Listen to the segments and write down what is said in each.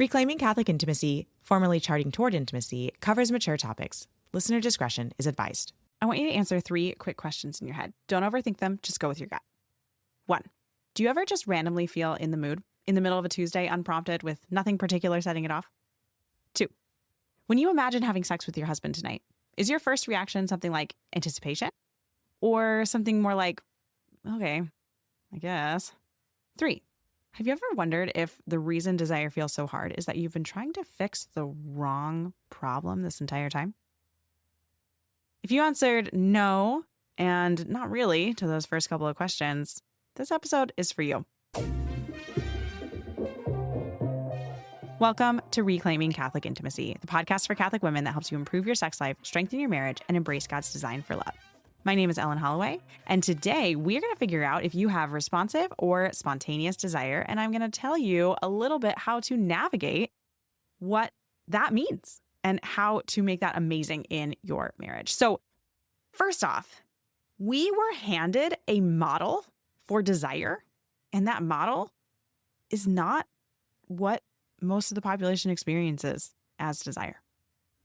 Reclaiming Catholic Intimacy, formerly Charting Toward Intimacy, covers mature topics. Listener discretion is advised. I want you to answer 3 quick questions in your head. Don't overthink them. Just go with your gut. 1, do you ever just randomly feel in the mood in the middle of a Tuesday, unprompted, with nothing particular setting it off? 2, when you imagine having sex with your husband tonight, is your first reaction something like anticipation? Or something more like, okay, I guess? 3, have you ever wondered if the reason desire feels so hard is that you've been trying to fix the wrong problem this entire time? If you answered no and not really to those first couple of questions, this episode is for you. Welcome to Reclaiming Catholic Intimacy, the podcast for Catholic women that helps you improve your sex life, strengthen your marriage, and embrace God's design for love. My name is Ellen Holloway, and today we're going to figure out if you have responsive or spontaneous desire, and I'm going to tell you a little bit how to navigate what that means and how to make that amazing in your marriage. So first off, we were handed a model for desire, and that model is not what most of the population experiences as desire.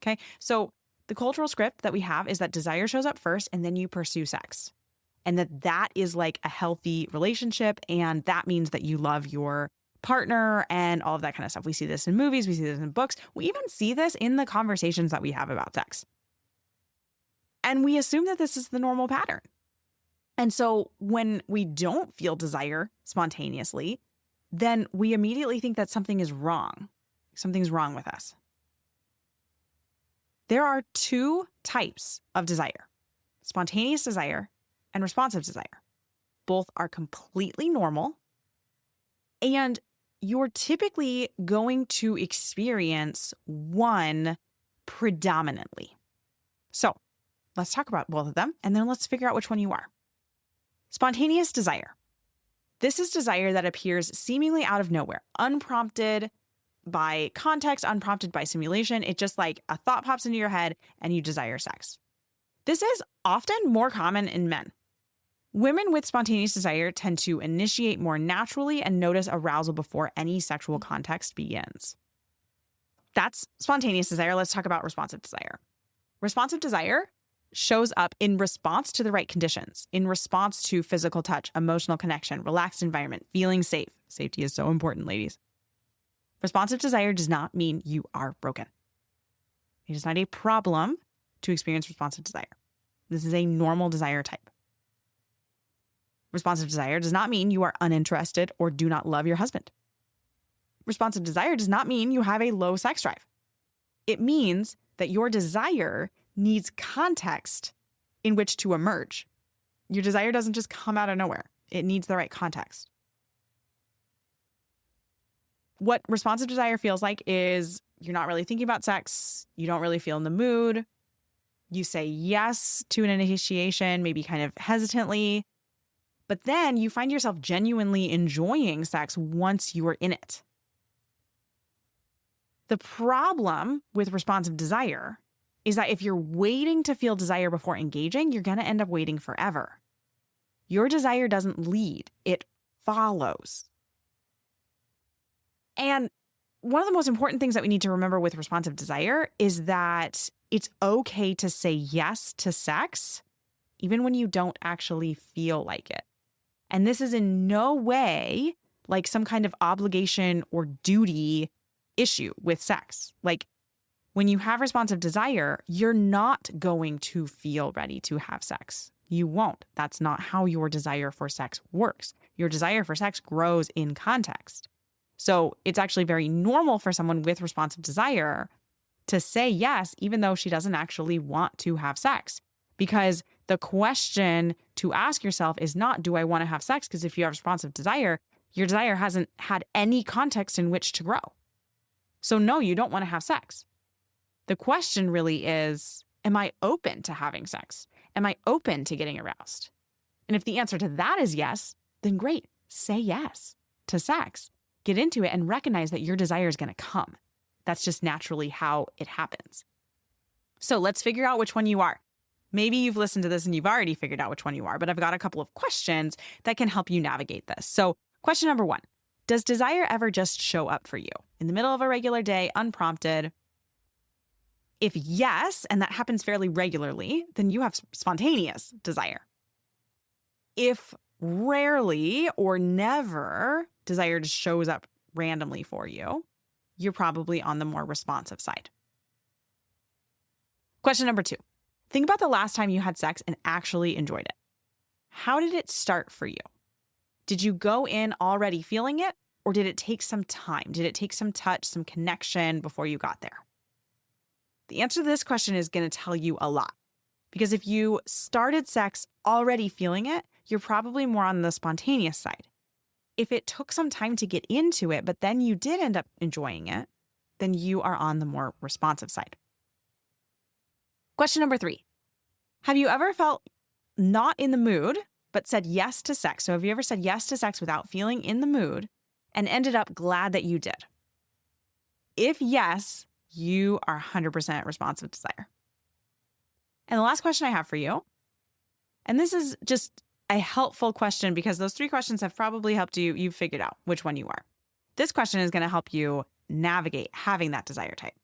Okay, so the cultural script that we have is that desire shows up first and then you pursue sex. And that is like a healthy relationship. And that means that you love your partner and all of that kind of stuff. We see this in movies. We see this in books. We even see this in the conversations that we have about sex. And we assume that this is the normal pattern. And so when we don't feel desire spontaneously, then we immediately think that something is wrong. Something's wrong with us. There are 2 types of desire: spontaneous desire and responsive desire. Both are completely normal, and you're typically going to experience one predominantly. So let's talk about both of them, and then let's figure out which one you are. Spontaneous desire. This is desire that appears seemingly out of nowhere, unprompted by context, unprompted by simulation. It's just like a thought pops into your head and you desire sex. This is often more common in men. Women with spontaneous desire tend to initiate more naturally and notice arousal before any sexual context begins. That's spontaneous desire. Let's talk about responsive desire. Responsive desire shows up in response to the right conditions, in response to physical touch, emotional connection, relaxed environment, feeling safe. Safety is so important, ladies. Responsive desire does not mean you are broken. It is not a problem to experience responsive desire. This is a normal desire type. Responsive desire does not mean you are uninterested or do not love your husband. Responsive desire does not mean you have a low sex drive. It means that your desire needs context in which to emerge. Your desire doesn't just come out of nowhere. It needs the right context. What responsive desire feels like is you're not really thinking about sex. You don't really feel in the mood. You say yes to an initiation, maybe kind of hesitantly, but then you find yourself genuinely enjoying sex once you are in it. The problem with responsive desire is that if you're waiting to feel desire before engaging, you're going to end up waiting forever. Your desire doesn't lead, it follows. And one of the most important things that we need to remember with responsive desire is that it's okay to say yes to sex, even when you don't actually feel like it. And this is in no way like some kind of obligation or duty issue with sex. Like when you have responsive desire, you're not going to feel ready to have sex. You won't. That's not how your desire for sex works. Your desire for sex grows in context. So it's actually very normal for someone with responsive desire to say yes, even though she doesn't actually want to have sex. Because the question to ask yourself is not, do I want to have sex? Because if you have responsive desire, your desire hasn't had any context in which to grow. So no, you don't want to have sex. The question really is, am I open to having sex? Am I open to getting aroused? And if the answer to that is yes, then great, say yes to sex. Get into it and recognize that your desire is going to come. That's just naturally how it happens. So let's figure out which one you are. Maybe you've listened to this and you've already figured out which one you are, but I've got a couple of questions that can help you navigate this. So question number 1, does desire ever just show up for you? in the middle of a regular day, unprompted? If yes, and that happens fairly regularly, then you have spontaneous desire. If rarely or never desire just shows up randomly for you, you're probably on the more responsive side. Question number 2. Think about the last time you had sex and actually enjoyed it. How did it start for you? Did you go in already feeling it, or did it take some time? Did it take some touch, some connection before you got there? The answer to this question is going to tell you a lot. Because if you started sex already feeling it, you're probably more on the spontaneous side. If it took some time to get into it, but then you did end up enjoying it, then you are on the more responsive side. Question number 3. Have you ever felt not in the mood, but said yes to sex? So have you ever said yes to sex without feeling in the mood and ended up glad that you did? If yes, you are 100% responsive desire. And the last question I have for you, and this is just a helpful question because those 3 questions have probably helped you've figured out which one you are. This question is going to help you navigate having that desire type.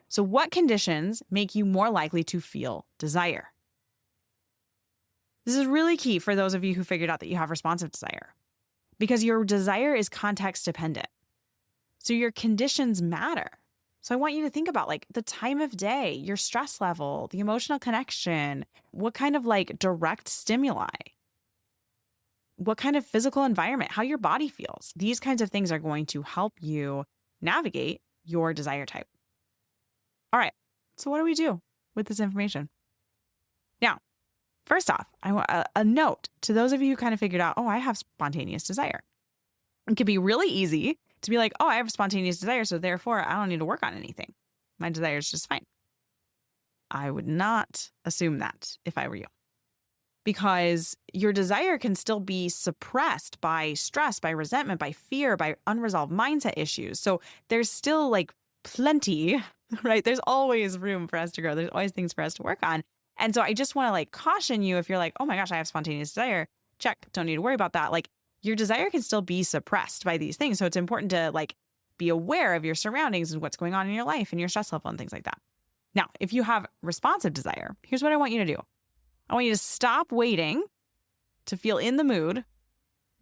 So what conditions make you more likely to feel desire? This is really key for those of you who figured out that you have responsive desire because your desire is context dependent. So your conditions matter. So I want you to think about like the time of day, your stress level, the emotional connection, what kind of like direct stimuli, what kind of physical environment, how your body feels. These kinds of things are going to help you navigate your desire type. All right, so what do we do with this information? Now, first off, I want a note to those of you who kind of figured out, oh, I have spontaneous desire. It can be really easy to be like, oh, I have spontaneous desire, so therefore I don't need to work on anything. My desire is just fine. I would not assume that if I were you. Because your desire can still be suppressed by stress, by resentment, by fear, by unresolved mindset issues. So there's still like plenty, right? There's always room for us to grow. There's always things for us to work on. And so I just want to like caution you if you're like, oh my gosh, I have spontaneous desire. Check. Don't need to worry about that. Like your desire can still be suppressed by these things. So it's important to like be aware of your surroundings and what's going on in your life and your stress level and things like that. Now, if you have responsive desire, here's what I want you to do. I want you to stop waiting to feel in the mood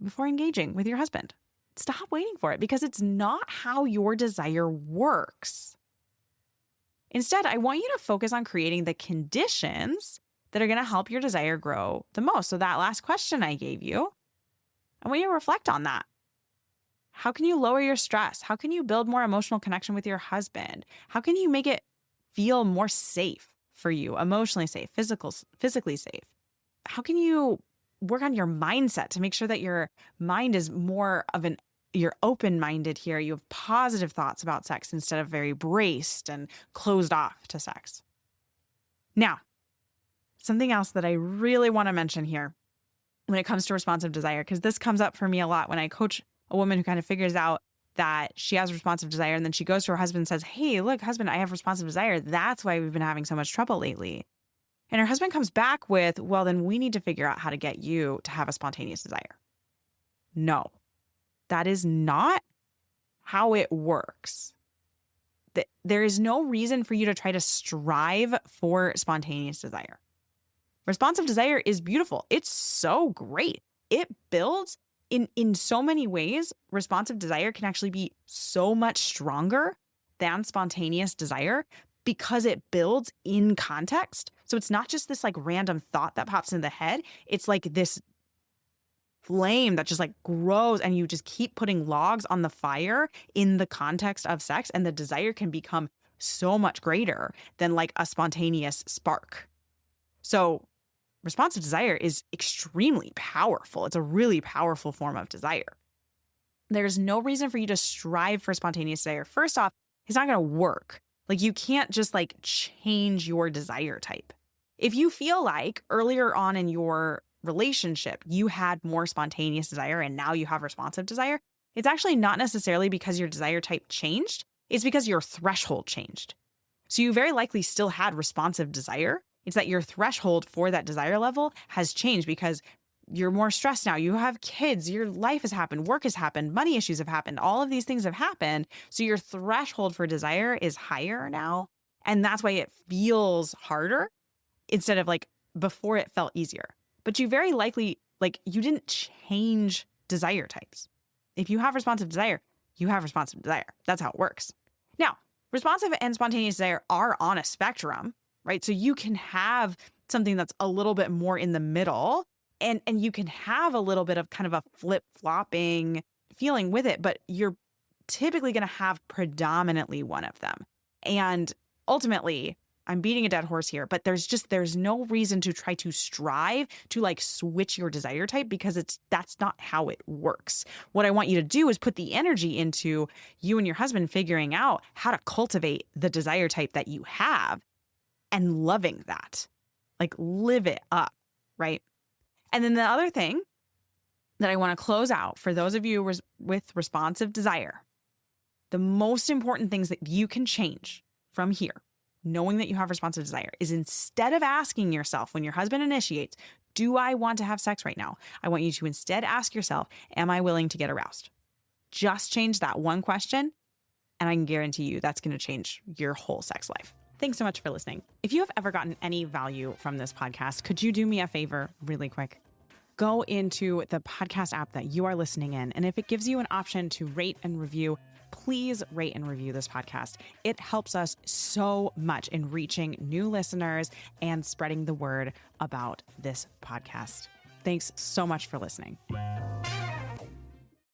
before engaging with your husband. Stop waiting for it because it's not how your desire works. Instead, I want you to focus on creating the conditions that are going to help your desire grow the most. So that last question I gave you, I want you to reflect on that. How can you lower your stress? How can you build more emotional connection with your husband? How can you make it feel more safe for you, emotionally safe, physically safe? How can you work on your mindset to make sure that your mind is more of you're open-minded here. You have positive thoughts about sex instead of very braced and closed off to sex. Now, something else that I really want to mention here when it comes to responsive desire, because this comes up for me a lot when I coach a woman who kind of figures out that she has responsive desire and then she goes to her husband and says, hey, look, husband, I have responsive desire. That's why we've been having so much trouble lately. And her husband comes back with, well, then we need to figure out how to get you to have a spontaneous desire. No, that is not how it works. There is no reason for you to try to strive for spontaneous desire. Responsive desire is beautiful. It's so great. It builds in so many ways. Responsive desire can actually be so much stronger than spontaneous desire because it builds in context. So it's not just this like random thought that pops in the head. It's like this flame that just like grows and you just keep putting logs on the fire in the context of sex, and the desire can become so much greater than like a spontaneous spark. So responsive desire is extremely powerful. It's a really powerful form of desire. There's no reason for you to strive for spontaneous desire. First off, it's not going to work. Like you can't just like change your desire type. If you feel like earlier on in your relationship, you had more spontaneous desire and now you have responsive desire, it's actually not necessarily because your desire type changed. It's because your threshold changed. So you very likely still had responsive desire. It's that your threshold for that desire level has changed because you're more stressed now. You have kids, your life has happened, work has happened, money issues have happened. All of these things have happened. So your threshold for desire is higher now. And that's why it feels harder instead of like before it felt easier. But you very likely, like, you didn't change desire types. If you have responsive desire, you have responsive desire. That's how it works. Now, responsive and spontaneous desire are on a spectrum, right? So you can have something that's a little bit more in the middle, and you can have a little bit of kind of a flip-flopping feeling with it, but you're typically going to have predominantly one of them. And ultimately, I'm beating a dead horse here, but there's no reason to try to strive to like switch your desire type, because that's not how it works. What I want you to do is put the energy into you and your husband figuring out how to cultivate the desire type that you have and loving that. Like, live it up, right? And then the other thing that I want to close out for those of you with responsive desire, the most important things that you can change from here, knowing that you have responsive desire, is instead of asking yourself when your husband initiates, do I want to have sex right now? I want you to instead ask yourself, am I willing to get aroused? Just change that one question, and I can guarantee you that's going to change your whole sex life. Thanks so much for listening. If you have ever gotten any value from this podcast, could you do me a favor really quick? Go into the podcast app that you are listening in, and if it gives you an option to rate and review, please rate and review this podcast. It helps us so much in reaching new listeners and spreading the word about this podcast. Thanks so much for listening.